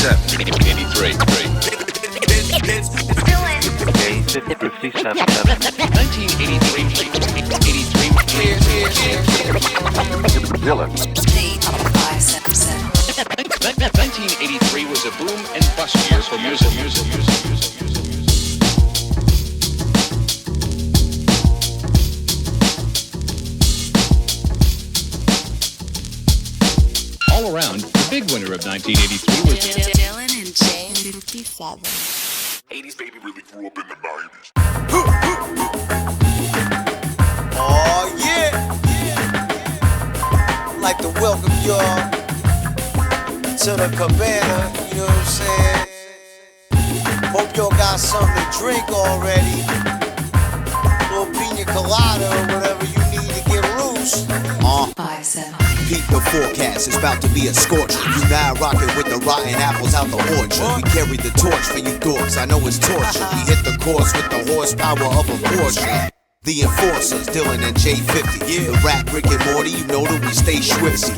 J57. 83. J57. 1983. Dillon J57. 1983 was a boom and bust year for music. All around, the big winner of 1983 was Dillon and J57. 80s baby really grew up in the 90s. Oh yeah. I'd like to welcome y'all to the cabana, you know what I'm saying? Hope y'all got something to drink already. Little pina colada or whatever you need to get loose. 57. Peep the forecast, it's about to be a scorcher. You now rockin' with the rotten apples out the orchard. We carry the torch for you dorks, I know it's torture. We hit the course with the horsepower of a Porsche. The enforcers, Dillon and J50. The rap Rick and Morty, you know that we stay swift.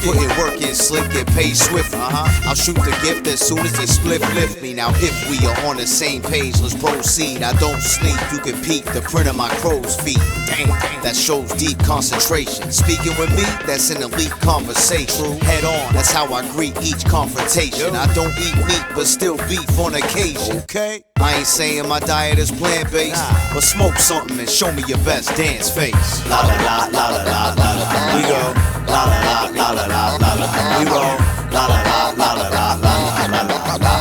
Putting work in slick, get paid swift. I'll shoot the gift as soon as they lift me. Now if we are on the same page, let's proceed. I don't sleep, you can peek the print of my crow's feet. Damn, that shows deep concentration. Speaking with me, that's an elite conversation. Head on, that's how I greet each confrontation. I don't eat meat, but still beef on occasion. Okay, I ain't saying my diet is plant-based, but smoke something and show me your best dance face. La la la la la la la la. We go. La la la la la la la la. We roll. La la la la la la la la la.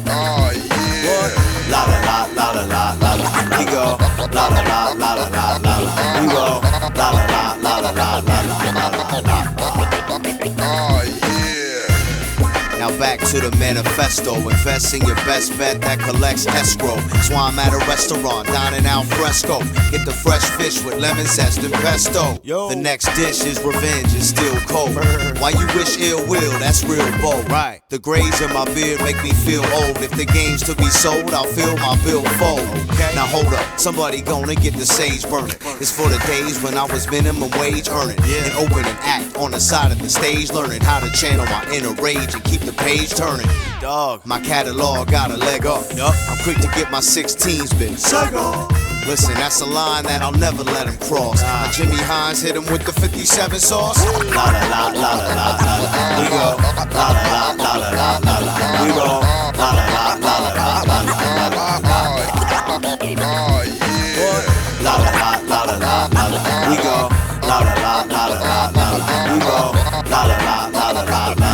Oh yeah. La la la la la la la la. We go. La la la la la la la la. We roll. La la la la la la la la. Oh yeah. Now back to the manifesto. Invest in your best bet that collects escrow. That's why I'm at a restaurant, dining al fresco. Get the fresh fish with lemon zest and pesto. The next dish is revenge, it's still cold. Why you wish ill will, that's real bold. Right. The grays in my beard make me feel old. If the game's to be sold, I'll feel my bill fold. Okay. Now hold up, somebody gonna get the sage burning. It's for the days when I was minimum wage earning. And open an act on the side of the stage, learning how to channel my inner rage and keep the page turning. Dog, my catalog got a leg up. I'm quick to get my 16s bit. Listen, that's a line that I'll never let him cross. My Jimmy Hines hit him with the 57 sauce. La la la la la la la. We go. La la la la la la la. We roll. La la la la la la la la. Oh yeah. La la la la la la la. We go. La la la la la la la. We roll. La la la la la la la.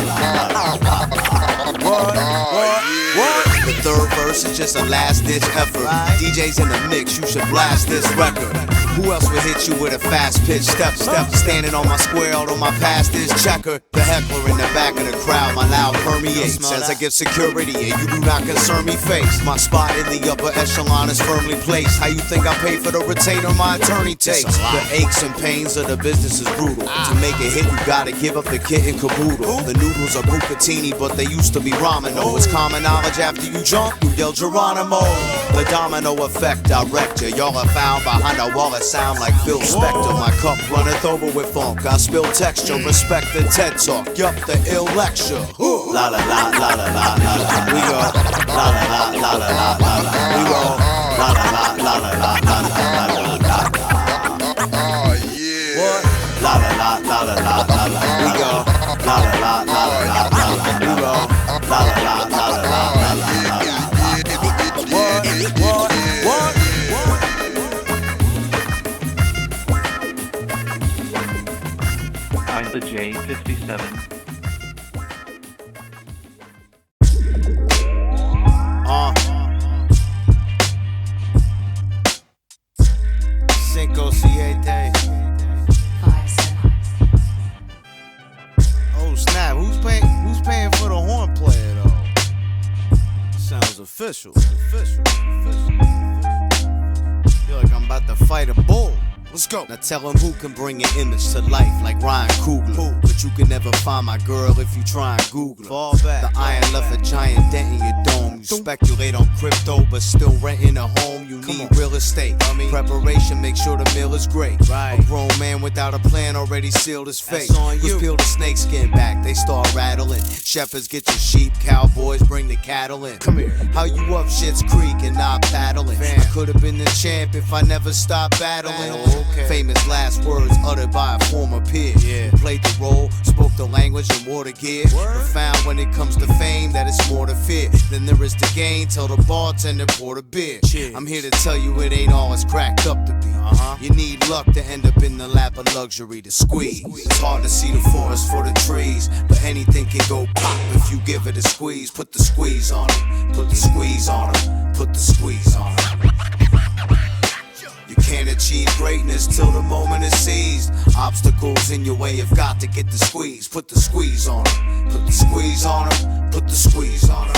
The third verse is just a last-ditch effort. DJs in the mix, you should blast this record. Who else would hit you with a fast-pitch step? Standing on my square, although my past is checker. The heckler in the back of the crowd, my loud permeates. As I give security and you do not concern me face. My spot in the upper echelon is firmly placed. How you think I pay for the retainer my attorney takes? The aches and pains of the business is brutal. To make a hit, you gotta give up the kit and caboodle. The noodles are bucatini, but they used to be ramen. No, it's common knowledge after you jump, you yell Geronimo. The domino effect direct ya. Y'all are found behind a wall that sound like Phil Spector. My cup runneth over with funk. I spill texture, respect the TED Talk. Yup, the ill lecture. La la la la la la la. We go. La la la la la la la. We go. La la la la la la la la. Oh yeah. What? La la la la la la la. We go. La la la la la la la. We go. La la la la la la la. What? I'm the J57. Cinco Siete. 57. Oh snap! Who's paying for the horn player though? Sounds official. Feel like I'm about to fight a bull. Let's go. Now tell him who can bring an image to life like Ryan Coogler. But you can never find my girl if you try and Google her. Fall back. The iron left a giant dent in your dome. You speculate on crypto, but still renting a home. You need real estate. Preparation, make sure the meal is great. A grown man without a plan already sealed his fate. Let's peel the snakeskin back, they start rattling. Shepherds get your sheep, cowboys bring the cattle in. Come here. How you up Shit's Creek and not paddling? I could have been the champ if I never stopped battling. Famous last words uttered by a former peer. Who played the role, spoke the language and wore the gear. But found when it comes to fame that it's more to fear than there is to gain. Tell the bartender pour the beer. I'm here to tell you it ain't all it's cracked up to be. You need luck to end up in the lap of luxury to squeeze. It's hard to see the forest for the trees, but anything can go pop if you give it a squeeze. Put the squeeze on it, put the squeeze on it, put the squeeze on it. You can't achieve greatness till the moment is seized. Obstacles in your way have got to get the squeeze. Put the squeeze on it, put the squeeze on it, put the squeeze on it.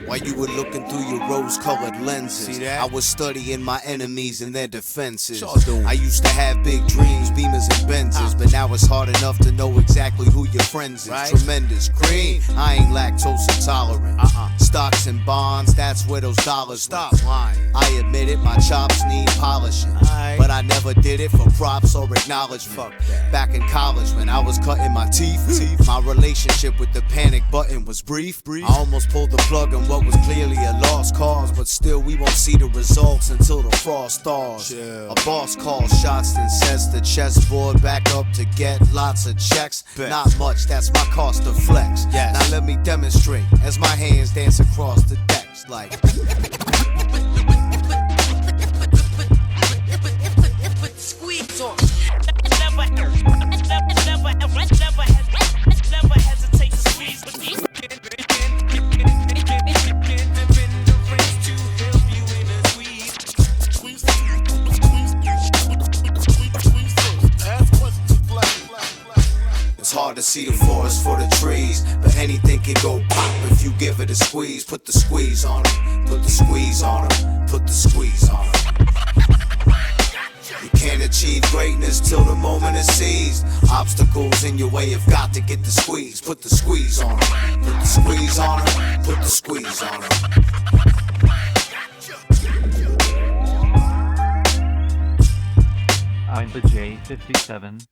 While you were looking through your rose-colored lenses, I was studying my enemies and their defenses. I used to have big dreams, Beamers and Benzes, but now it's hard enough to know exactly who your friends is. Tremendous green, I ain't lactose intolerant. Stocks and bonds, that's where those dollars stop lying. I admit it, my chops need polishing, but I never did it for props or acknowledgement. Back in college when I was cutting my teeth, my relationship with the panic button was brief. I almost pulled the plug on what was clearly a lost cause, but still we won't see the results until the frost thaws. A boss calls shots and sets the chessboard back up to get lots of checks. Not much, that's my cost of flex. Now let me demonstrate as my hands dance across the decks like squeeze on. Never hesitate to squeeze with me. it's hard to see the forest for the trees, but anything can go pop if you give it a squeeze. Put the squeeze on it, put the squeeze on it, put the squeeze on it. You can't achieve greatness till the moment is seized. Obstacles in your way have got to get the squeeze. Put the squeeze on it, put the squeeze on it, put the squeeze on it. I'm the J57.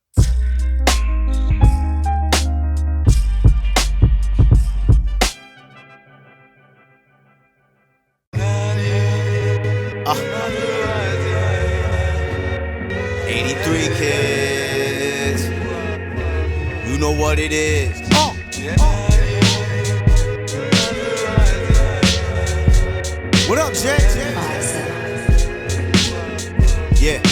Kids, you know what it is. What up, Jay? Yeah.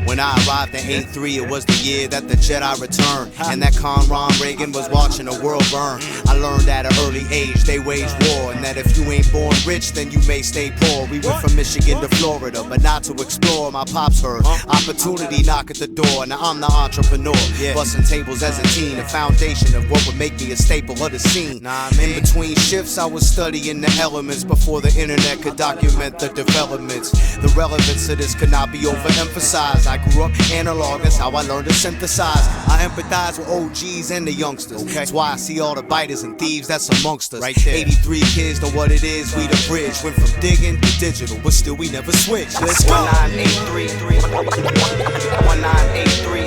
When I arrived in 83, it was the year that the Jedi returned, and that Conrad Reagan was watching the world burn. I learned at an early age they wage war, and that if you ain't born rich, then you may stay poor. We went from Michigan to Florida, but not to explore. My pops heard opportunity knock at the door. Now I'm the entrepreneur, busting tables as a teen, the foundation of what would make me a staple of the scene. In between shifts, I was studying the elements before the internet could document the developments. The relevance of this could not be overemphasized. I grew up analog, that's how I learned to synthesize. I empathize with OGs and the youngsters. That's why I see all the biters and thieves that's amongst us. Right there. 83 kids know what it is, we the bridge. Went from digging to digital, but still we never switched. Let's go. 1983 1983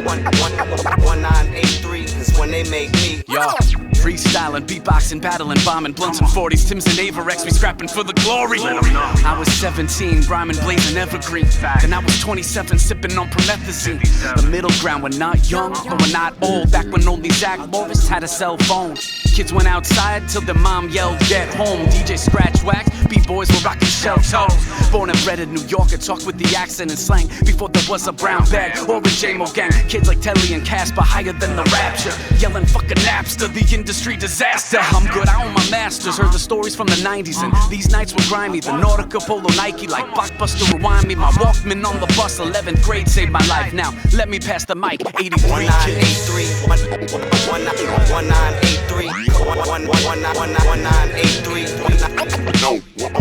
1983 is when they make me. Yo, freestyling, beatboxing, battling, bombing, blunts and 40s, Tims and Averex, we scrapping for the glory. I was 17, rhyming, blazing evergreen. Then I was 27, sipping on promethazine. The middle ground, we're not young, but we're not old. Back when only Zach Morris had a cell phone. Kids went outside till their mom yelled, get home. DJ scratch wax, B-boys were rocking shell toes. Born and bred in New York, I talked with the accent and slang before there was a brown bag or a J-Mo gang. Kids like Telly and Casper higher than the Rapture, yelling fucking Napster, the industry disaster. I'm good, I own my masters. Heard the stories from the 90s and these nights were grimy. The Nautica, Polo, Nike, like Blockbuster rewind me. My Walkman on the bus, 11th grade saved my life. Now let me pass the mic. 83 kids.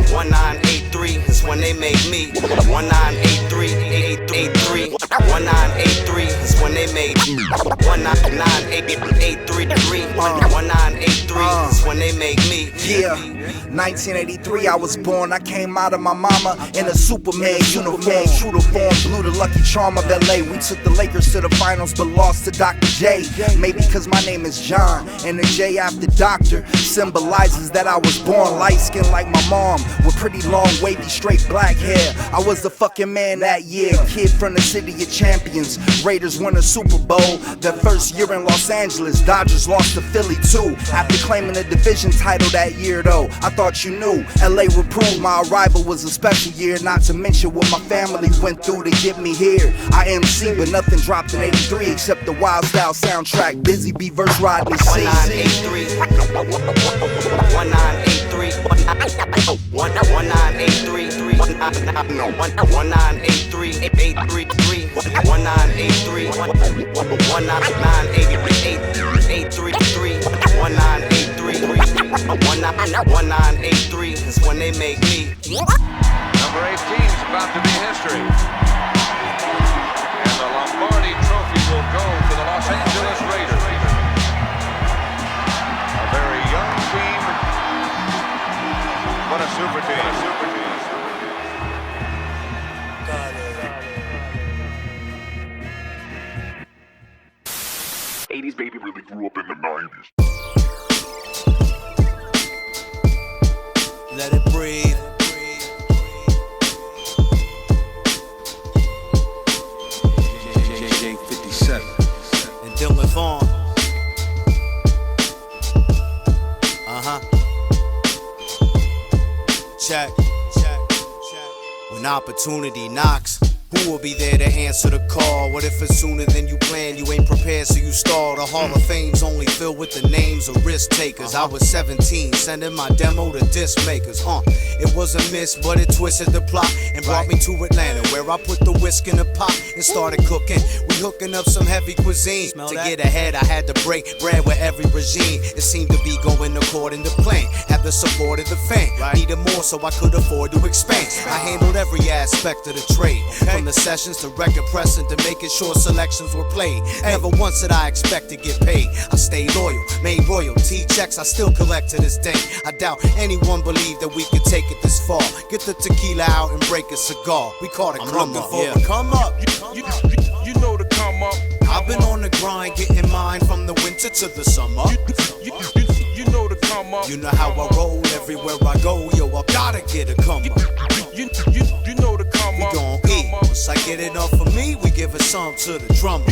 1983 is when they made me. 1983 1983 is when they made me. 1983 is when they made me. Yeah, 1983 I was born. I came out of my mama in a Superman uniform. True to form, blew the lucky charm of LA. We took the Lakers to the finals but lost to Dr. J. Maybe cause my name is John and the J after doctor symbolizes that I was born light skinned like my mom with pretty long wavy straight black hair. I was the fucking man that year, kid from the city of champions. Raiders won a Super Bowl their first year in Los Angeles. Dodgers lost to Philly too after claiming a division title that year though. I thought you knew LA would prove my arrival was a special year, not to mention what my family went through to get me here. I MC but nothing dropped in 83 except the Wild Style soundtrack. Busy Bee verse Rodney C. 1983 1983 1983 1983 833 1983 1983 is when they make me. Number 18 is about to be history. And the Lombardi Trophy will go to the Los Angeles Raiders. A very young team, but a super team. 80s baby really grew up in the 90s. Let it breathe. J57 And Dillon J57. Check. When opportunity knocks, who will be there to answer the call? What if it's sooner than you planned? You ain't prepared, so you stall. The Hall of Fame's only filled with the names of risk takers. I was 17, sending my demo to disc makers. It was a miss, but it twisted the plot and brought me to Atlanta, where I put the whisk in the pot and started cooking. We hooking up some heavy cuisine. To get ahead, I had to break bread with every regime. It seemed to be going according to plan. Had the support of the fan. Needed more, so I could afford to expand. I handled every aspect of the trade. From the sessions to record pressing to making sure selections were played. Never once did I expect to get paid. I stayed loyal, made royalty checks I still collect to this day. I doubt anyone believed that we could take it this far. Get the tequila out and break a cigar. We called it come up. Come up. You know to come up. I've been on the grind, getting mine from the winter to the summer. You know to come up. You know how I roll everywhere I go. Yo, I gotta get a come up. You know to come up. We gon' eat. Once I get enough for me, we give it some to the drummer.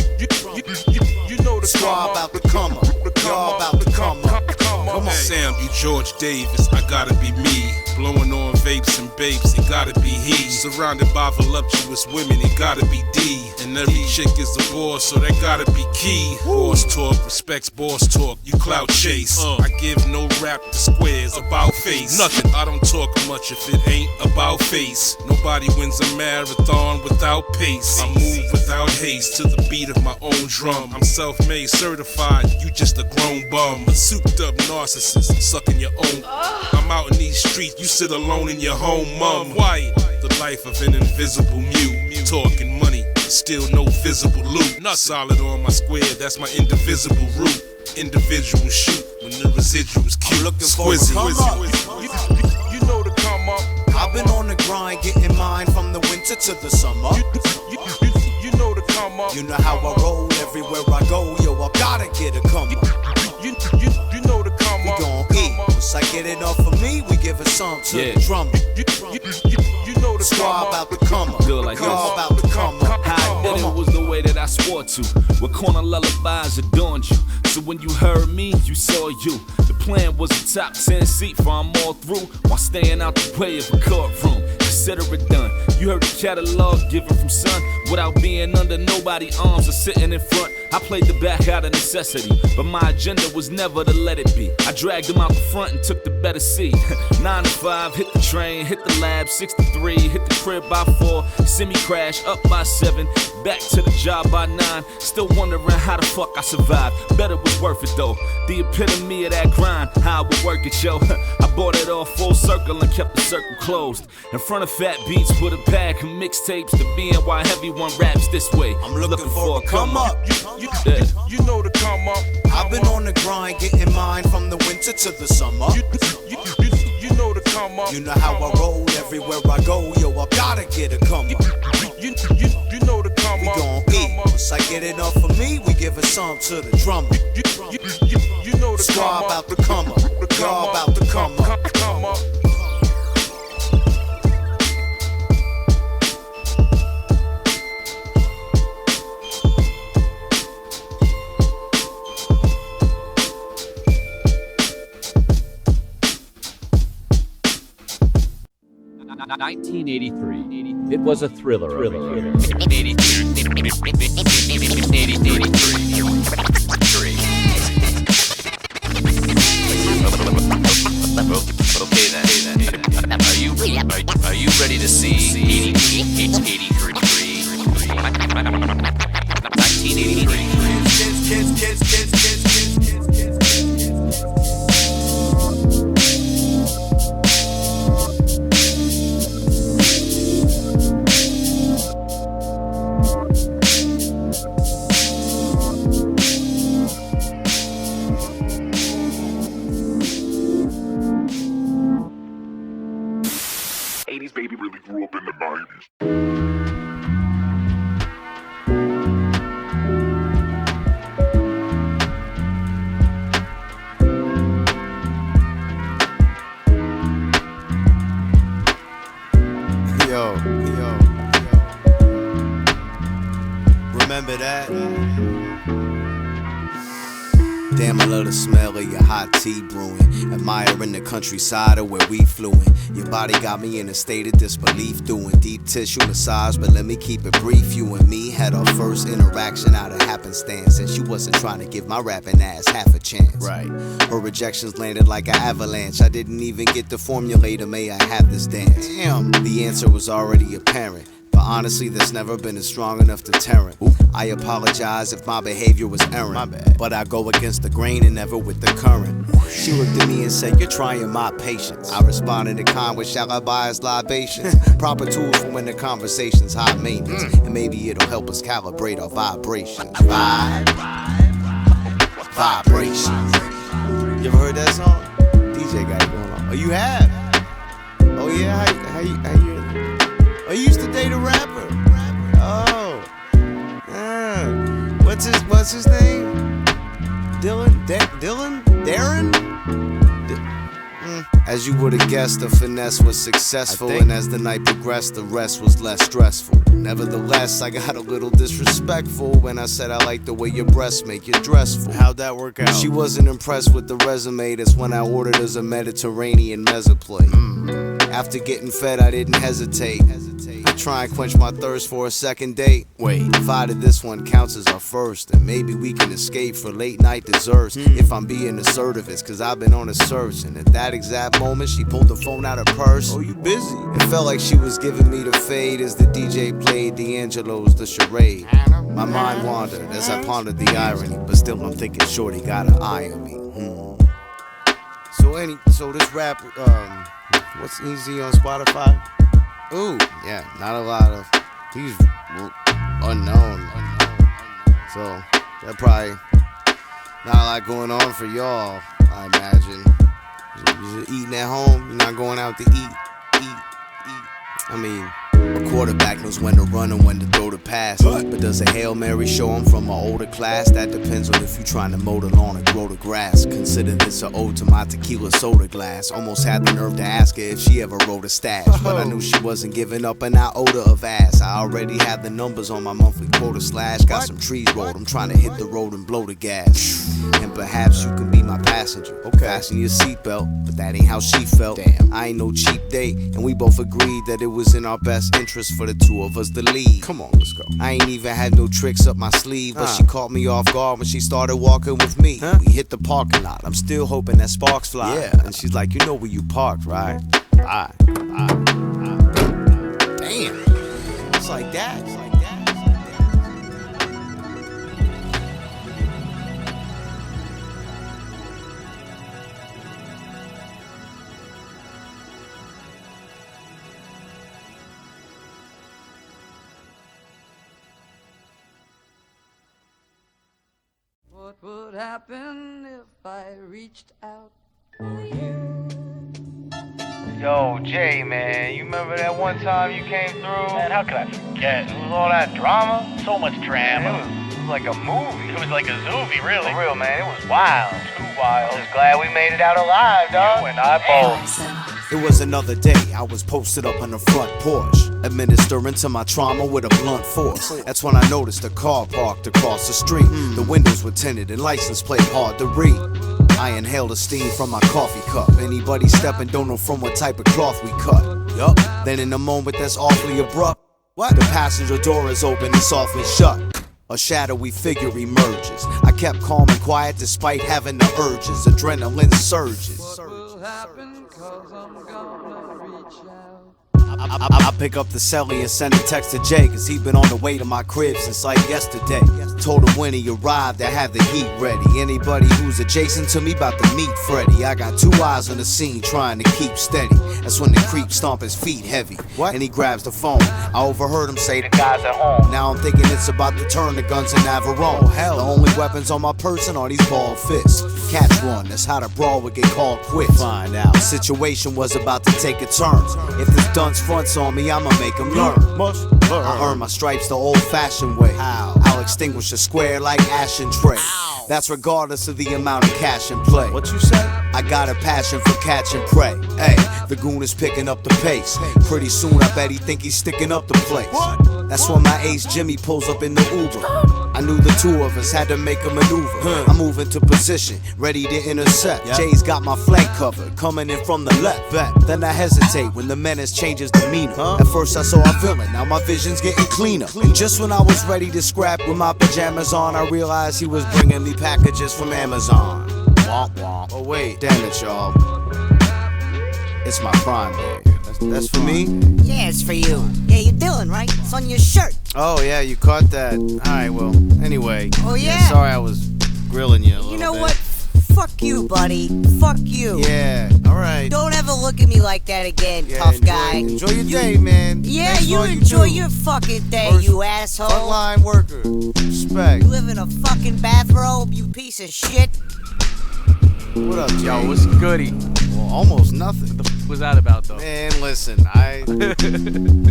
You know the squad about to come up. Y'all about to come up. Come on. Sam, you George Davis, I gotta be me. Blowing on vapes and babes, it gotta be he. Surrounded by voluptuous women, it gotta be D. And every chick is a boss, so that gotta be key. Boss talk, respects boss talk, you clout chase. I give no rap to squares about face. Nothing, I don't talk much if it ain't about face. Nobody wins a marathon without pace. I move without haste to the beat of my own drum. I'm self-made, certified, you just a grown bum. A souped up narcissist, sucking your own. I'm out in these streets, you sit alone in your home, mum. Quiet, the life of an invisible mute. Talking money, still no visible loot. Not solid on my square, that's my indivisible route. Individual shoot when the residuals cute. I'm looking for a come up. You know to come up. I've been on the grind, getting mine from the winter to the summer. You know to come up. You know how I roll everywhere I go. Yo, I gotta get a come up. You know to come up. We gon' eat. Once I get enough for me, we give it some to the drummer. You know the Squad about to come up. Do it like Y'all this. about to come up. How I did it was the way that I swore to. What corner lullabies adorned you. So when you heard me, you saw you. The plan was a top 10 seat for I'm all through while staying out the way of a courtroom. Consider it done. You heard the catalog given from Sun without being under nobody's arms or sitting in front. I played the back out of necessity, but my agenda was never to let it be. I dragged them out the front and took the better seat. 9 to 5, hit the train, hit the lab, 6 to 3, hit the crib by 4, semi-crash, up by 7, back to the job by 9, still wondering how the fuck I survived. Bet it was worth it though, the epitome of that grind, how I would work it, yo. I bought it all full circle and kept the circle closed. In front of Fat Beats with a bag of mixtapes to be in while everyone raps this way. I'm looking for a come up. You know the come up. I've been on the grind, getting mine from the winter to the summer. You know the come up. You know how I roll everywhere I go, yo, I gotta get a come up. You know the come We up. gon' eat. Once I get enough for me, we give a some to the drummer. You know the Squad come up. about to come up. Y'all about to come up. Come up. 1983. It was a thriller. Okay then. Are you ready to see 1983? Baby really grew up in the 90s. Yo. Remember that? Damn, I love the smell of your hot tea brewing. Admiring the countryside of where we flew in. Your body got me in a state of disbelief. Doing deep tissue massage, but let me keep it brief. You and me had our first interaction out of happenstance. And she wasn't trying to give my rapping ass half a chance. Right. Her rejections landed like an avalanche. I didn't even get to formulate a may I have this dance. Damn, the answer was already apparent. But honestly, that's never been a strong enough deterrent. I apologize if my behavior was errant. My bad. But I go against the grain and never with the current. She looked at me and said, "You're trying my patience." I responded in kind with "Shall I buy us libations?" Proper tools for when the conversation's high maintenance. And maybe it'll help us calibrate our vibrations. Vibrations. You ever heard that song? DJ got it going on. Oh, you have? Oh yeah, how you? Oh, you used to date a rapper. Oh, what's his name? Dillon, Darren. As you would have guessed, the finesse was successful, and as the night progressed, the rest was less stressful. Nevertheless, I got a little disrespectful when I said I like the way your breasts make you dressful. How'd that work out? She wasn't impressed with the resume. That's when I ordered us a Mediterranean mesoplate. After getting fed, I didn't hesitate. Try and quench my thirst for a second date. Wait, provided this one counts as our first, and maybe we can escape for late night desserts. If I'm being assertive, it's cause I've been on a search. And at that exact moment, she pulled the phone out of her purse. Oh, you busy? It felt like she was giving me the fade as the DJ played D'Angelo's The Charade. My mind wandered as I pondered the irony, but still I'm thinking shorty got an eye on me. So this rap, what's easy on Spotify? Ooh, yeah, not a lot of, he's unknown. So, that probably not a lot going on for y'all, I imagine. You're just eating at home, you're not going out to eat. I mean, A quarterback knows when to run and when to throw the pass. But does a Hail Mary show him from an older class? That depends on if you're trying to mow the lawn and grow the grass. Consider this an ode to my tequila soda glass. Almost had the nerve to ask her if she ever wrote a stash, but I knew she wasn't giving up an iota of ass. I already had the numbers on my monthly quota slash. Got some trees rolled, I'm trying to hit the road and blow the gas. And perhaps you can be my passenger. Okay. Fasten your seatbelt, but that ain't how she felt. Damn, I ain't no cheap date, and we both agreed that it was in our best interest for the two of us to leave. Come on, let's go. I ain't even had no tricks up my sleeve, but she caught me off guard when she started walking with me. We hit the parking lot, I'm still hoping that sparks fly. Yeah, and she's like, you know where you parked, right? Bye. Damn, it's like that. What would happen if I reached out for you? Yo, Jay, man, you remember that one time you came through? Man, how could I forget? It was all that drama. So much drama. Man, it was like a movie. It was like a zoovie, really. For real, man, it was wild. Too wild. I'm just glad we made it out alive, dog. You and I both. It was another day, I was posted up on the front porch, administering to my trauma with a blunt force. That's when I noticed a car parked across the street. The windows were tinted and license plate hard to read. I inhaled the steam from my coffee cup. Anybody stepping don't know from what type of cloth we cut. Yup. Then in a moment that's awfully abrupt, the passenger door is open and softly shut. A shadowy figure emerges. I kept calm and quiet despite having the urges. Adrenaline surges. What will happen? 'Cause I'm gonna reach out. I pick up the celly and send a text to Jay, cause he been on the way to my crib since like yesterday. Told him when he arrived I have the heat ready. Anybody who's adjacent to me about to meet Freddy. I got two eyes on the scene trying to keep steady. That's when the creep stomp his feet heavy. And he grabs the phone. I overheard him say the guy's at home. Now I'm thinking it's about to turn the guns in Navarone. Hell, the only weapons on my person are these bald fists. Catch one, that's how the brawl would get called quits. Find out. The situation was about to take a turn. If this dunce fronts on me, I'ma make him learn. I earn my stripes the old-fashioned way. I'll extinguish a square like ash and tray. That's regardless of the amount of cash in play. What you say? I got a passion for catch and prey. Hey, the goon is picking up the pace. Pretty soon I bet he think he's sticking up the place. That's when my ace Jimmy pulls up in the Uber. I knew the two of us had to make a maneuver. I move into position, ready to intercept. Jay's got my flank covered, coming in from the left. Then I hesitate when the menace changes demeanor. At first I saw a villain, now my vision's getting cleaner. And just when I was ready to scrap with my pajamas on, I realized he was bringing me packages from Amazon. Womp womp. Oh wait, damn it, y'all. It's my prime day. That's for me? Yeah, it's for you. Yeah, you're Dillon, right? It's on your shirt. Oh yeah, you caught that. Alright, well, anyway. Oh yeah? Sorry I was grilling you a little bit. You know what? Fuck you, buddy. Fuck you. Yeah, alright. Don't ever look at me like that again, tough guy. Enjoy your day, man. Yeah, Thanks you enjoy your fucking day, you asshole. Frontline worker. Respect. You live in a fucking bathrobe, you piece of shit. What up, Jay? Yo, what's goody? Well, almost nothing. What the f was that about, though? Man, listen, I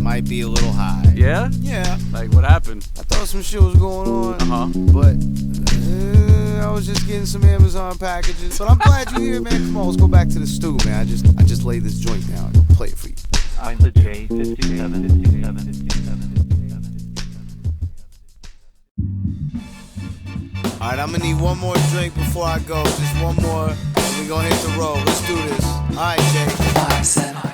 might be a little high. Yeah? Yeah. Like, what happened? I thought some shit was going on. Uh-huh. But I was just getting some Amazon packages. But I'm glad you're here, man. Come on, let's go back to the stew, man. I just laid this joint down. I'll play it for you. I'm the J57. Alright, I'm gonna need one more drink before I go. Just one more, and we gonna hit the road. Let's do this. Alright, Jay.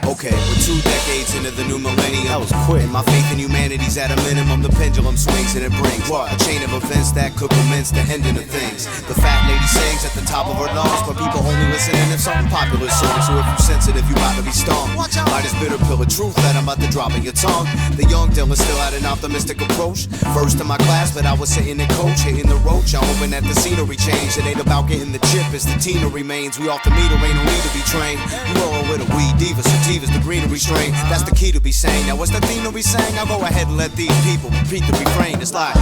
Okay, we're 2 decades into the new millennium. That was quick. And my faith in humanity's at a minimum. The pendulum swings and it brings a chain of events that could commence the ending of things. The fat lady sings at the top of her lungs, but people only listening if something popular songs. So if you're sensitive, you about to be stung by this bitter pill of truth that I'm about to drop in your tongue. The young Dillon still had an optimistic approach. First in my class, but I was sitting in coach, hitting the roach. I'm hoping that the scenery change. It ain't about getting the chip, it's the Tina remains. We off the meter, ain't no need to be trained. You rolling with a weed diva, sativa's the greenery strain. That's the key to be sane. Now what's the theme to be saying? I'll go ahead and let these people repeat the refrain. It's like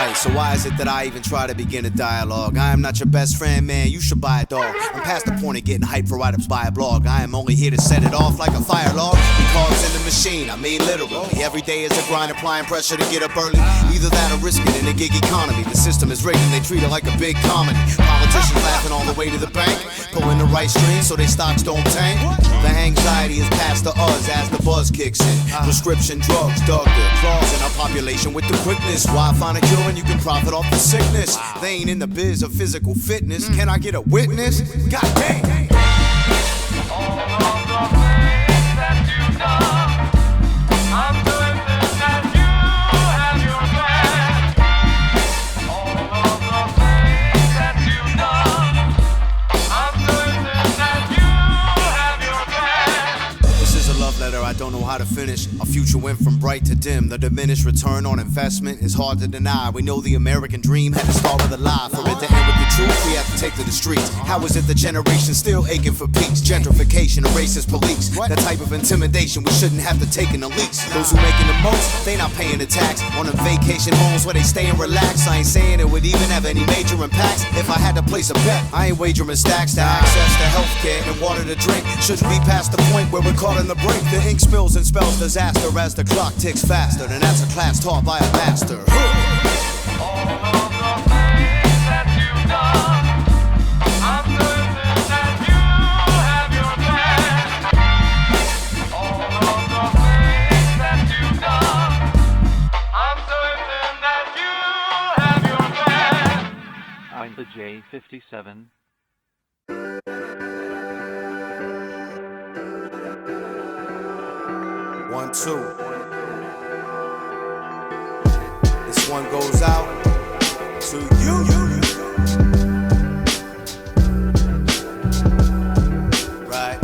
Right, so why is it that I even try to begin a dialogue? I am not your best friend, man, you should buy a dog. I'm past the point of getting hyped for write-ups by a blog. I am only here to set it off like a fire log. The cogs in the machine, I mean literally. Every day is a grind, applying pressure to get up early. Either that or risk it in a gig economy. The system is rigged and they treat it like a big comedy. Politicians laughing all the way to the bank, pulling the right string so they stocks don't tank. The anxiety is passed to us as the buzz kicks in. Prescription drugs dug their claws in our population with the quickness. Why find a cure when you can profit off the sickness? They ain't in the biz of physical fitness. Can I get a witness? God dang. I don't know how to finish. Our future went from bright to dim. The diminished return on investment is hard to deny. We know the American dream had to start with a lie. For it to end with the truth, we have to take to the streets. How is it the generation still aching for peace? Gentrification and racist police. That type of intimidation we shouldn't have to take in the least. Those who making the most, they not paying the tax. On them vacation homes where they stay and relax. I ain't saying it would even have any major impacts. If I had to place a bet, I ain't wagering stacks to access to healthcare and water to drink. Shouldn't be past the point where we're caught on the brink. The ink spills and spells disaster as the clock ticks faster. And that's a class taught by a master. Find the J57. One, two. This one goes out to you. Right.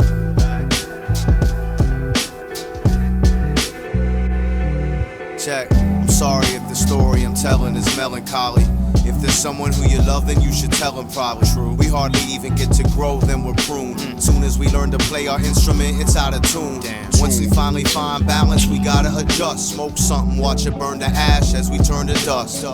Check. I'm sorry if the story I'm telling is melancholy. If there's someone who you love, then you should tell them probably. True. We hardly even get to grow, then we're pruned. Soon as we learn to play our instrument, it's out of tune. Once we finally find balance, we gotta adjust. Smoke something, watch it burn to ash as we turn to dust.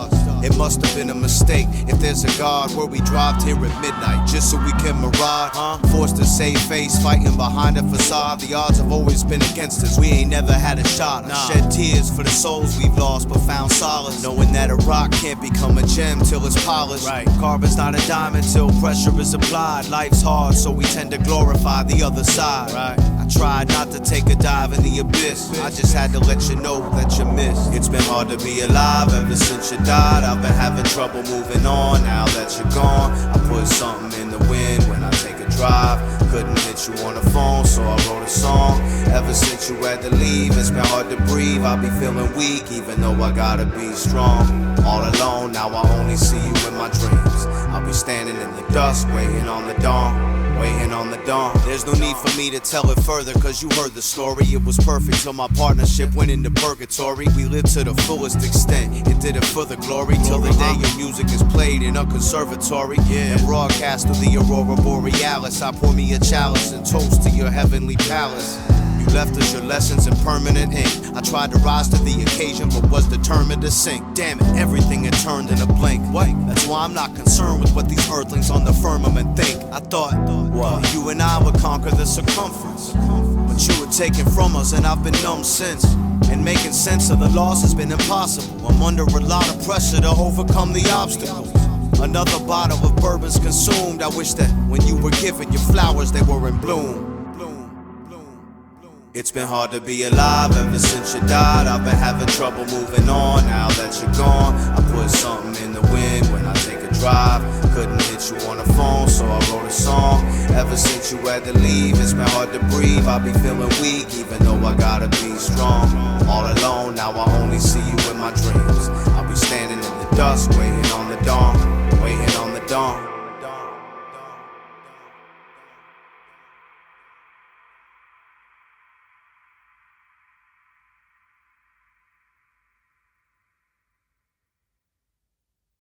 It must have been a mistake. If there's a God, where we dropped here at midnight just so we can maraud. Forced to save face, fighting behind a facade. The odds have always been against us. We ain't never had a shot. I shed tears for the souls we've lost, but found solace knowing that a rock can't become a gem till it's polished. Right. Carbon's not a diamond till pressure is applied. Life's hard, so we tend to glorify the other side. Right. I tried not to take a dive in the abyss. I just had to let you know that you missed. It's been hard to be alive ever since you died. I've been having trouble moving on now that you're gone. I put something in the wind when I take a drive. Couldn't hit you on the phone, so I wrote a song. Ever since you had to leave, it's been hard to breathe. I be feeling weak, even though I gotta be strong. All alone, now I only see you in my dreams. I'll be standing in the dust, waiting on the dawn. Waiting on the dawn. There's no need for me to tell it further, cause you heard the story. It was perfect till my partnership went into purgatory. We lived to the fullest extent, it did it for the glory. Till the day your music is played in a conservatory and broadcast through the aurora borealis. I pour me a chalice and toast to your heavenly palace. You left us your lessons in permanent ink. I tried to rise to the occasion, but was determined to sink. Damn it, everything had turned in a blink. What? That's why I'm not concerned with what these earthlings on the firmament think. I thought, what? You and I would conquer the circumference, but you were taken from us, and I've been numb since. And making sense of the loss has been impossible. I'm under a lot of pressure to overcome the obstacles. Another bottle of bourbon's consumed. I wish that when you were given your flowers, they were in bloom. It's been hard to be alive ever since you died. I've been having trouble moving on now that you're gone. I put something in the wind when I take a drive. Couldn't hit you on the phone, so I wrote a song. Ever since you had to leave, it's been hard to breathe. I be feeling weak, even though I gotta be strong. All alone, now I only see you in my dreams. I'll be standing in the dust, waiting on the dawn, waiting on the dawn.